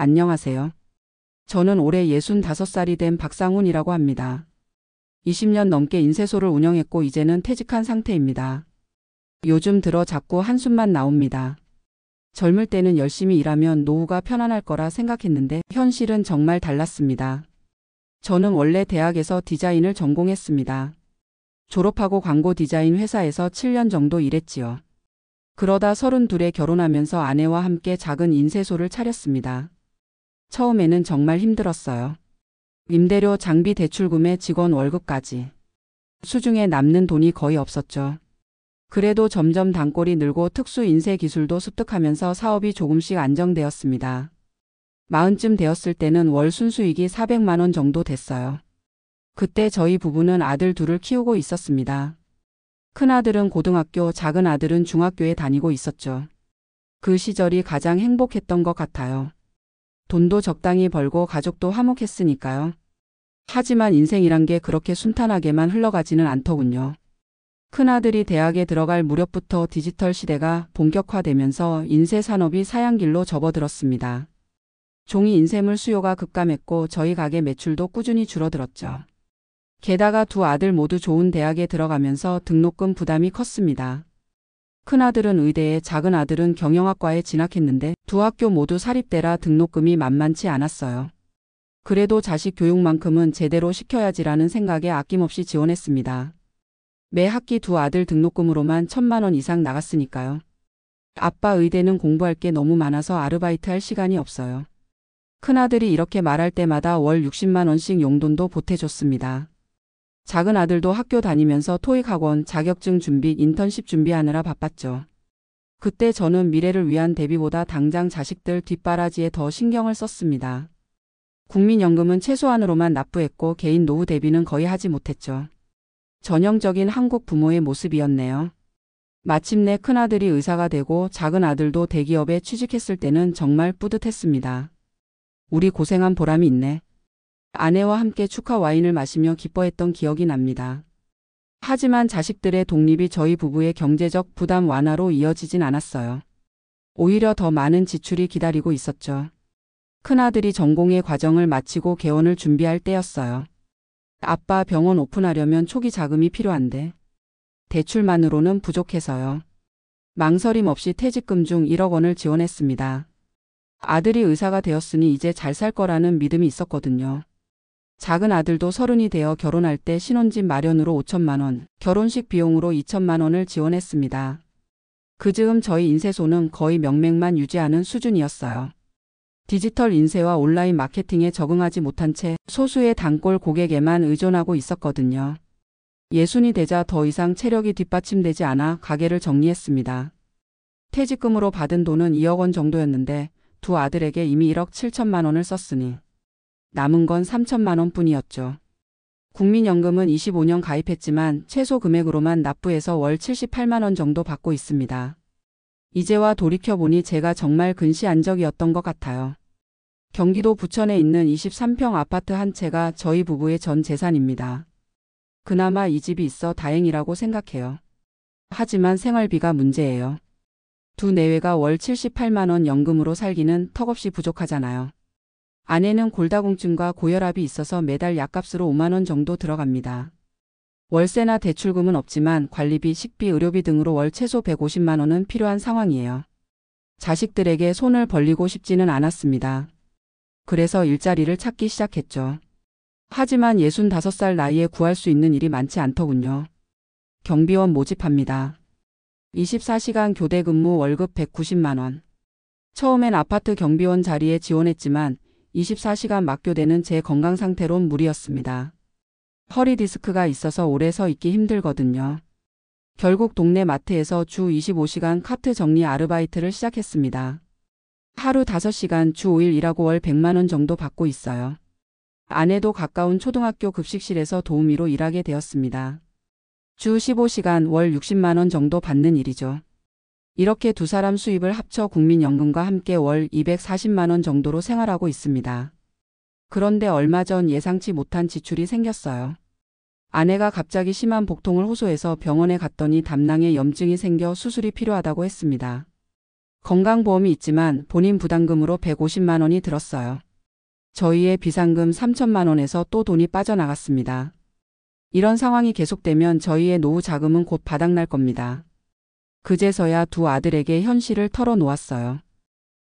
안녕하세요. 저는 올해 65살이 된 박상훈이라고 합니다. 20년 넘게 인쇄소를 운영했고 이제는 퇴직한 상태입니다. 요즘 들어 자꾸 한숨만 나옵니다. 젊을 때는 열심히 일하면 노후가 편안할 거라 생각했는데 현실은 정말 달랐습니다. 저는 원래 대학에서 디자인을 전공했습니다. 졸업하고 광고 디자인 회사에서 7년 정도 일했지요. 그러다 32에 결혼하면서 아내와 함께 작은 인쇄소를 차렸습니다. 처음에는 정말 힘들었어요. 임대료, 장비 대출금에 직원 월급까지. 수중에 남는 돈이 거의 없었죠. 그래도 점점 단골이 늘고 특수 인쇄 기술도 습득하면서 사업이 조금씩 안정되었습니다. 40쯤 되었을 때는 월 순수익이 400만 원 정도 됐어요. 그때 저희 부부는 아들 둘을 키우고 있었습니다. 큰아들은 고등학교, 작은 아들은 중학교에 다니고 있었죠. 그 시절이 가장 행복했던 것 같아요. 돈도 적당히 벌고 가족도 화목했으니까요. 하지만 인생이란 게 그렇게 순탄하게만 흘러가지는 않더군요. 큰아들이 대학에 들어갈 무렵부터 디지털 시대가 본격화되면서 인쇄 산업이 사양길로 접어들었습니다. 종이 인쇄물 수요가 급감했고 저희 가게 매출도 꾸준히 줄어들었죠. 게다가 두 아들 모두 좋은 대학에 들어가면서 등록금 부담이 컸습니다. 큰아들은 의대에, 작은 아들은 경영학과에 진학했는데 두 학교 모두 사립대라 등록금이 만만치 않았어요. 그래도 자식 교육만큼은 제대로 시켜야지라는 생각에 아낌없이 지원했습니다. 매 학기 두 아들 등록금으로만 1,000만 원 이상 나갔으니까요. 아빠 의대는 공부할 게 너무 많아서 아르바이트 할 시간이 없어요. 큰아들이 이렇게 말할 때마다 월 60만 원씩 용돈도 보태줬습니다. 작은 아들도 학교 다니면서 토익 학원, 자격증 준비, 인턴십 준비하느라 바빴죠. 그때 저는 미래를 위한 대비보다 당장 자식들 뒷바라지에 더 신경을 썼습니다. 국민연금은 최소한으로만 납부했고 개인 노후 대비는 거의 하지 못했죠. 전형적인 한국 부모의 모습이었네요. 마침내 큰아들이 의사가 되고 작은 아들도 대기업에 취직했을 때는 정말 뿌듯했습니다. 우리 고생한 보람이 있네. 아내와 함께 축하 와인을 마시며 기뻐했던 기억이 납니다. 하지만 자식들의 독립이 저희 부부의 경제적 부담 완화로 이어지진 않았어요. 오히려 더 많은 지출이 기다리고 있었죠. 큰아들이 전공의 과정을 마치고 개원을 준비할 때였어요. 아빠 병원 오픈하려면 초기 자금이 필요한데 대출만으로는 부족해서요. 망설임 없이 퇴직금 중 1억 원을 지원했습니다. 아들이 의사가 되었으니 이제 잘 살 거라는 믿음이 있었거든요. 작은 아들도 30이 되어 결혼할 때 신혼집 마련으로 5천만 원, 결혼식 비용으로 2천만 원을 지원했습니다. 그 즈음 저희 인쇄소는 거의 명맥만 유지하는 수준이었어요. 디지털 인쇄와 온라인 마케팅에 적응하지 못한 채 소수의 단골 고객에만 의존하고 있었거든요. 60이 되자 더 이상 체력이 뒷받침되지 않아 가게를 정리했습니다. 퇴직금으로 받은 돈은 2억 원 정도였는데 두 아들에게 이미 1억 7천만 원을 썼으니 남은 건 3천만 원 뿐이었죠. 국민연금은 25년 가입했지만 최소 금액으로만 납부해서 월 78만 원 정도 받고 있습니다. 이제와 돌이켜보니 제가 정말 근시안적이었던 것 같아요. 경기도 부천에 있는 23평 아파트 한 채가 저희 부부의 전 재산입니다. 그나마 이 집이 있어 다행이라고 생각해요. 하지만 생활비가 문제예요. 두 내외가 월 78만 원 연금으로 살기는 턱없이 부족하잖아요. 아내는 골다공증과 고혈압이 있어서 매달 약값으로 5만 원 정도 들어갑니다. 월세나 대출금은 없지만 관리비, 식비, 의료비 등으로 월 최소 150만 원은 필요한 상황이에요. 자식들에게 손을 벌리고 싶지는 않았습니다. 그래서 일자리를 찾기 시작했죠. 하지만 65살 나이에 구할 수 있는 일이 많지 않더군요. 경비원 모집합니다. 24시간 교대 근무 월급 190만 원. 처음엔 아파트 경비원 자리에 지원했지만 24시간 막교대는 제 건강 상태론 무리였습니다. 허리 디스크가 있어서 오래 서 있기 힘들거든요. 결국 동네 마트에서 주 25시간 카트 정리 아르바이트를 시작했습니다. 하루 5시간 주 5일 일하고 월 100만 원 정도 받고 있어요. 아내도 가까운 초등학교 급식실에서 도우미로 일하게 되었습니다. 주 15시간 월 60만 원 정도 받는 일이죠. 이렇게 두 사람 수입을 합쳐 국민연금과 함께 월 240만 원 정도로 생활하고 있습니다. 그런데 얼마 전 예상치 못한 지출이 생겼어요. 아내가 갑자기 심한 복통을 호소해서 병원에 갔더니 담낭에 염증이 생겨 수술이 필요하다고 했습니다. 건강보험이 있지만 본인 부담금으로 150만 원이 들었어요. 저희의 비상금 3천만 원에서 또 돈이 빠져나갔습니다. 이런 상황이 계속되면 저희의 노후 자금은 곧 바닥날 겁니다. 그제서야 두 아들에게 현실을 털어놓았어요.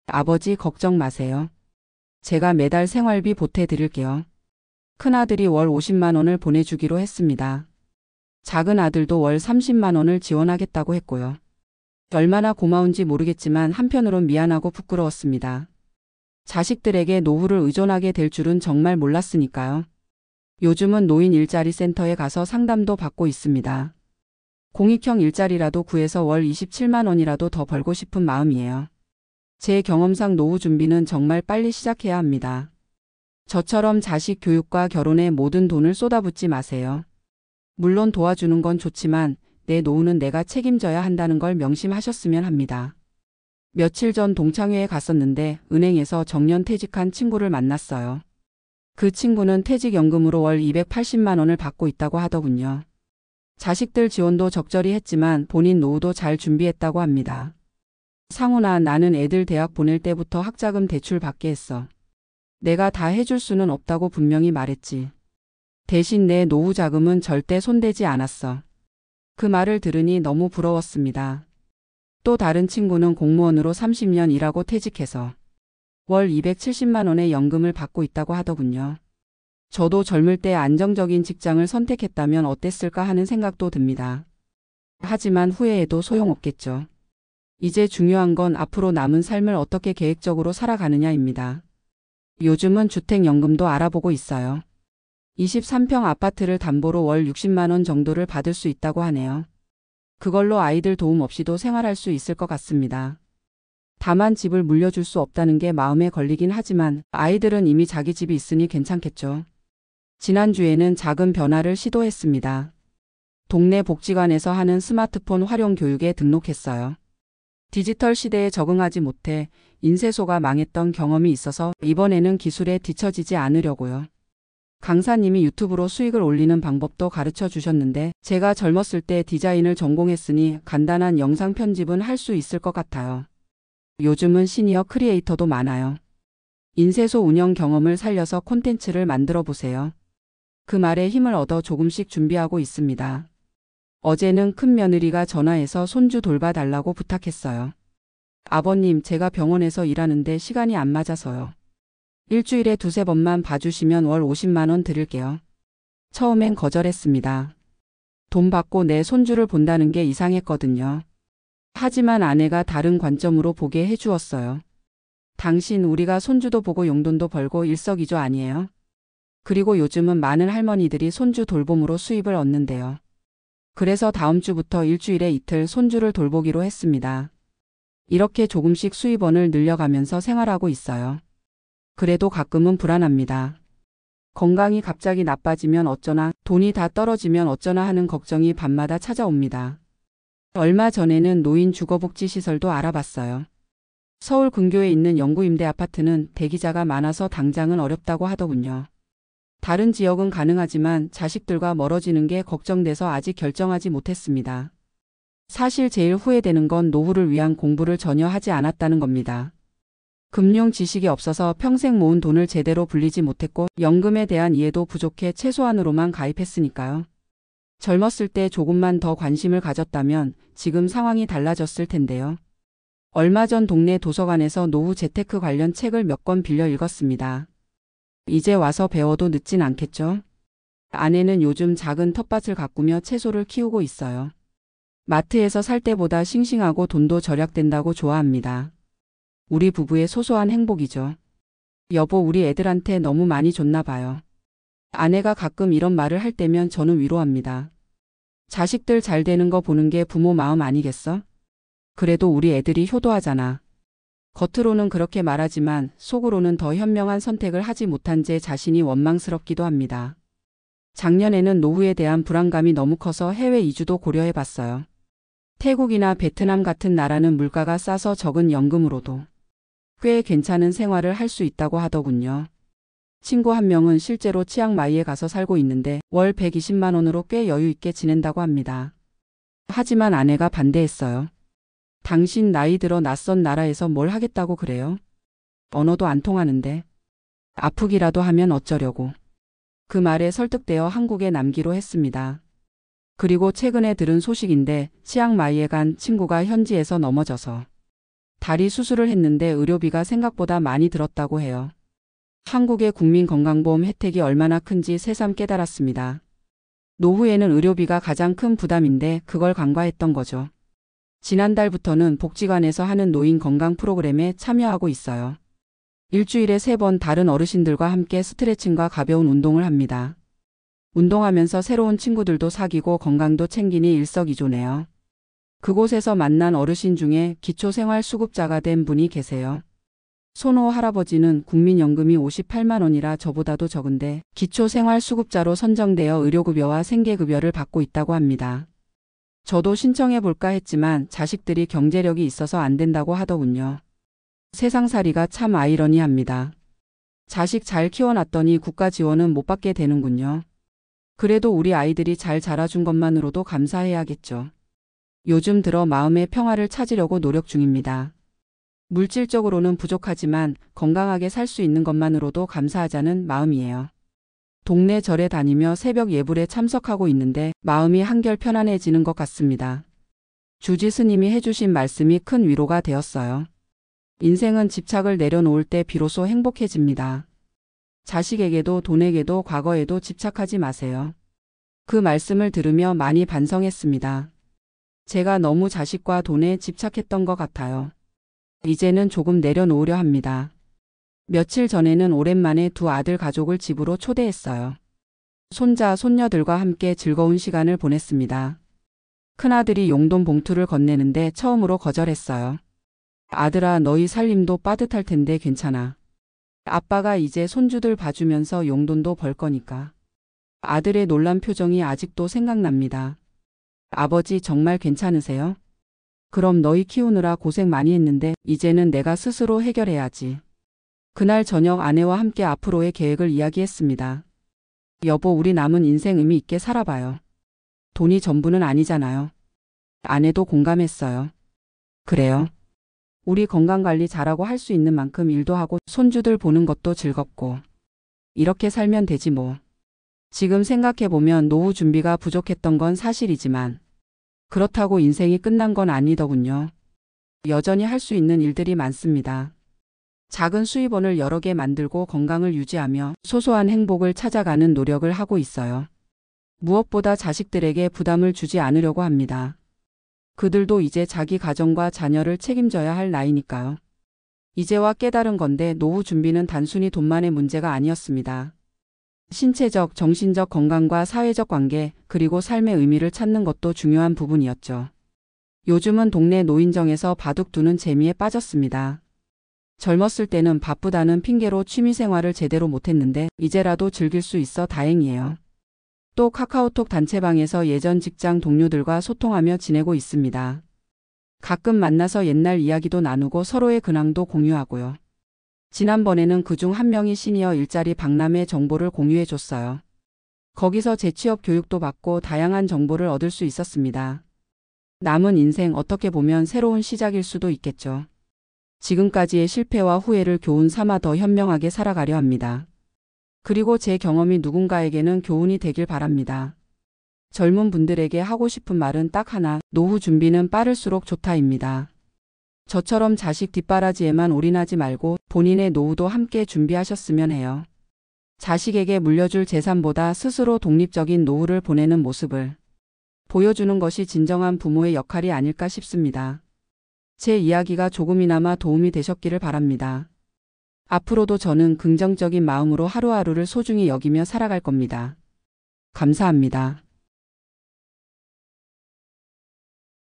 아버지 걱정 마세요. 제가 매달 생활비 보태드릴게요. 큰아들이 월 50만 원을 보내주기로 했습니다. 작은 아들도 월 30만 원을 지원하겠다고 했고요. 얼마나 고마운지 모르겠지만 한편으론 미안하고 부끄러웠습니다. 자식들에게 노후를 의존하게 될 줄은 정말 몰랐으니까요. 요즘은 노인 일자리 센터에 가서 상담도 받고 있습니다. 공익형 일자리라도 구해서 월 27만 원이라도 더 벌고 싶은 마음이에요. 제 경험상 노후 준비는 정말 빨리 시작해야 합니다. 저처럼 자식 교육과 결혼에 모든 돈을 쏟아붓지 마세요. 물론 도와주는 건 좋지만 내 노후는 내가 책임져야 한다는 걸 명심하셨으면 합니다. 며칠 전 동창회에 갔었는데 은행에서 정년퇴직한 친구를 만났어요. 그 친구는 퇴직연금으로 월 280만 원을 받고 있다고 하더군요. 자식들 지원도 적절히 했지만 본인 노후도 잘 준비했다고 합니다. 상훈아, 나는 애들 대학 보낼 때부터 학자금 대출 받게 했어. 내가 다 해줄 수는 없다고 분명히 말했지. 대신 내 노후 자금은 절대 손대지 않았어. 그 말을 들으니 너무 부러웠습니다. 또 다른 친구는 공무원으로 30년 일하고 퇴직해서 월 270만 원의 연금을 받고 있다고 하더군요. 저도 젊을 때 안정적인 직장을 선택했다면 어땠을까 하는 생각도 듭니다. 하지만 후회해도 소용없겠죠. 이제 중요한 건 앞으로 남은 삶을 어떻게 계획적으로 살아가느냐입니다. 요즘은 주택연금도 알아보고 있어요. 23평 아파트를 담보로 월 60만 원 정도를 받을 수 있다고 하네요. 그걸로 아이들 도움 없이도 생활할 수 있을 것 같습니다. 다만 집을 물려줄 수 없다는 게 마음에 걸리긴 하지만 아이들은 이미 자기 집이 있으니 괜찮겠죠. 지난주에는 작은 변화를 시도했습니다. 동네 복지관에서 하는 스마트폰 활용 교육에 등록했어요. 디지털 시대에 적응하지 못해 인쇄소가 망했던 경험이 있어서 이번에는 기술에 뒤처지지 않으려고요. 강사님이 유튜브로 수익을 올리는 방법도 가르쳐 주셨는데 제가 젊었을 때 디자인을 전공했으니 간단한 영상 편집은 할 수 있을 것 같아요. 요즘은 시니어 크리에이터도 많아요. 인쇄소 운영 경험을 살려서 콘텐츠를 만들어 보세요. 그 말에 힘을 얻어 조금씩 준비하고 있습니다. 어제는 큰 며느리가 전화해서 손주 돌봐달라고 부탁했어요. 아버님, 제가 병원에서 일하는데 시간이 안 맞아서요. 일주일에 두세 번만 봐주시면 월 50만 원 드릴게요. 처음엔 거절했습니다. 돈 받고 내 손주를 본다는 게 이상했거든요. 하지만 아내가 다른 관점으로 보게 해주었어요. 당신, 우리가 손주도 보고 용돈도 벌고 일석이조 아니에요? 그리고 요즘은 많은 할머니들이 손주 돌봄으로 수입을 얻는데요. 그래서 다음 주부터 일주일에 이틀 손주를 돌보기로 했습니다. 이렇게 조금씩 수입원을 늘려가면서 생활하고 있어요. 그래도 가끔은 불안합니다. 건강이 갑자기 나빠지면 어쩌나, 돈이 다 떨어지면 어쩌나 하는 걱정이 밤마다 찾아옵니다. 얼마 전에는 노인 주거복지시설도 알아봤어요. 서울 근교에 있는 영구임대 아파트는 대기자가 많아서 당장은 어렵다고 하더군요. 다른 지역은 가능하지만 자식들과 멀어지는 게 걱정돼서 아직 결정하지 못했습니다. 사실 제일 후회되는 건 노후를 위한 공부를 전혀 하지 않았다는 겁니다. 금융 지식이 없어서 평생 모은 돈을 제대로 불리지 못했고 연금에 대한 이해도 부족해 최소한으로만 가입했으니까요. 젊었을 때 조금만 더 관심을 가졌다면 지금 상황이 달라졌을 텐데요. 얼마 전 동네 도서관에서 노후 재테크 관련 책을 몇 권 빌려 읽었습니다. 이제 와서 배워도 늦진 않겠죠? 아내는 요즘 작은 텃밭을 가꾸며 채소를 키우고 있어요. 마트에서 살 때보다 싱싱하고 돈도 절약된다고 좋아합니다. 우리 부부의 소소한 행복이죠. 여보, 우리 애들한테 너무 많이 줬나 봐요. 아내가 가끔 이런 말을 할 때면 저는 위로합니다. 자식들 잘 되는 거 보는 게 부모 마음 아니겠어? 그래도 우리 애들이 효도하잖아. 겉으로는 그렇게 말하지만 속으로는 더 현명한 선택을 하지 못한 제 자신이 원망스럽기도 합니다. 작년에는 노후에 대한 불안감이 너무 커서 해외 이주도 고려해봤어요. 태국이나 베트남 같은 나라는 물가가 싸서 적은 연금으로도 꽤 괜찮은 생활을 할 수 있다고 하더군요. 친구 한 명은 실제로 치앙마이에 가서 살고 있는데 월 120만 원으로 꽤 여유 있게 지낸다고 합니다. 하지만 아내가 반대했어요. 당신 나이 들어 낯선 나라에서 뭘 하겠다고 그래요? 언어도 안 통하는데. 아프기라도 하면 어쩌려고. 그 말에 설득되어 한국에 남기로 했습니다. 그리고 최근에 들은 소식인데 치앙마이에 간 친구가 현지에서 넘어져서 다리 수술을 했는데 의료비가 생각보다 많이 들었다고 해요. 한국의 국민건강보험 혜택이 얼마나 큰지 새삼 깨달았습니다. 노후에는 의료비가 가장 큰 부담인데 그걸 간과했던 거죠. 지난달부터는 복지관에서 하는 노인 건강 프로그램에 참여하고 있어요. 일주일에 3번 다른 어르신들과 함께 스트레칭과 가벼운 운동을 합니다. 운동하면서 새로운 친구들도 사귀고 건강도 챙기니 일석이조네요. 그곳에서 만난 어르신 중에 기초생활수급자가 된 분이 계세요. 손호 할아버지는 국민연금이 58만 원이라 저보다도 적은데 기초생활수급자로 선정되어 의료급여와 생계급여를 받고 있다고 합니다. 저도 신청해볼까 했지만 자식들이 경제력이 있어서 안 된다고 하더군요. 세상살이가 참 아이러니합니다. 자식 잘 키워놨더니 국가 지원은 못 받게 되는군요. 그래도 우리 아이들이 잘 자라준 것만으로도 감사해야겠죠. 요즘 들어 마음의 평화를 찾으려고 노력 중입니다. 물질적으로는 부족하지만 건강하게 살 수 있는 것만으로도 감사하자는 마음이에요. 동네 절에 다니며 새벽 예불에 참석하고 있는데 마음이 한결 편안해지는 것 같습니다. 주지 스님이 해주신 말씀이 큰 위로가 되었어요. 인생은 집착을 내려놓을 때 비로소 행복해집니다. 자식에게도 돈에게도 과거에도 집착하지 마세요. 그 말씀을 들으며 많이 반성했습니다. 제가 너무 자식과 돈에 집착했던 것 같아요. 이제는 조금 내려놓으려 합니다. 며칠 전에는 오랜만에 2 아들 가족을 집으로 초대했어요. 손자, 손녀들과 함께 즐거운 시간을 보냈습니다. 큰아들이 용돈 봉투를 건네는데 처음으로 거절했어요. 아들아, 너희 살림도 빠듯할 텐데 괜찮아. 아빠가 이제 손주들 봐주면서 용돈도 벌 거니까. 아들의 놀란 표정이 아직도 생각납니다. 아버지 정말 괜찮으세요? 그럼 너희 키우느라 고생 많이 했는데 이제는 내가 스스로 해결해야지. 그날 저녁 아내와 함께 앞으로의 계획을 이야기했습니다. 여보, 우리 남은 인생 의미 있게 살아봐요. 돈이 전부는 아니잖아요. 아내도 공감했어요. 그래요. 우리 건강관리 잘하고 할 수 있는 만큼 일도 하고 손주들 보는 것도 즐겁고 이렇게 살면 되지 뭐. 지금 생각해보면 노후 준비가 부족했던 건 사실이지만 그렇다고 인생이 끝난 건 아니더군요. 여전히 할 수 있는 일들이 많습니다. 작은 수입원을 여러 개 만들고 건강을 유지하며 소소한 행복을 찾아가는 노력을 하고 있어요. 무엇보다 자식들에게 부담을 주지 않으려고 합니다. 그들도 이제 자기 가정과 자녀를 책임져야 할 나이니까요. 이제와 깨달은 건데 노후 준비는 단순히 돈만의 문제가 아니었습니다. 신체적, 정신적 건강과 사회적 관계, 그리고 삶의 의미를 찾는 것도 중요한 부분이었죠. 요즘은 동네 노인정에서 바둑 두는 재미에 빠졌습니다. 젊었을 때는 바쁘다는 핑계로 취미생활을 제대로 못했는데 이제라도 즐길 수 있어 다행이에요. 또 카카오톡 단체방에서 예전 직장 동료들과 소통하며 지내고 있습니다. 가끔 만나서 옛날 이야기도 나누고 서로의 근황도 공유하고요. 지난번에는 그중 한 명이 시니어 일자리 박람회 정보를 공유해 줬어요. 거기서 재취업 교육도 받고 다양한 정보를 얻을 수 있었습니다. 남은 인생 어떻게 보면 새로운 시작일 수도 있겠죠. 지금까지의 실패와 후회를 교훈 삼아 더 현명하게 살아가려 합니다. 그리고 제 경험이 누군가에게는 교훈이 되길 바랍니다. 젊은 분들에게 하고 싶은 말은 딱 하나, 노후 준비는 빠를수록 좋다입니다. 저처럼 자식 뒷바라지에만 올인하지 말고 본인의 노후도 함께 준비하셨으면 해요. 자식에게 물려줄 재산보다 스스로 독립적인 노후를 보내는 모습을 보여주는 것이 진정한 부모의 역할이 아닐까 싶습니다. 제 이야기가 조금이나마 도움이 되셨기를 바랍니다. 앞으로도 저는 긍정적인 마음으로 하루하루를 소중히 여기며 살아갈 겁니다. 감사합니다.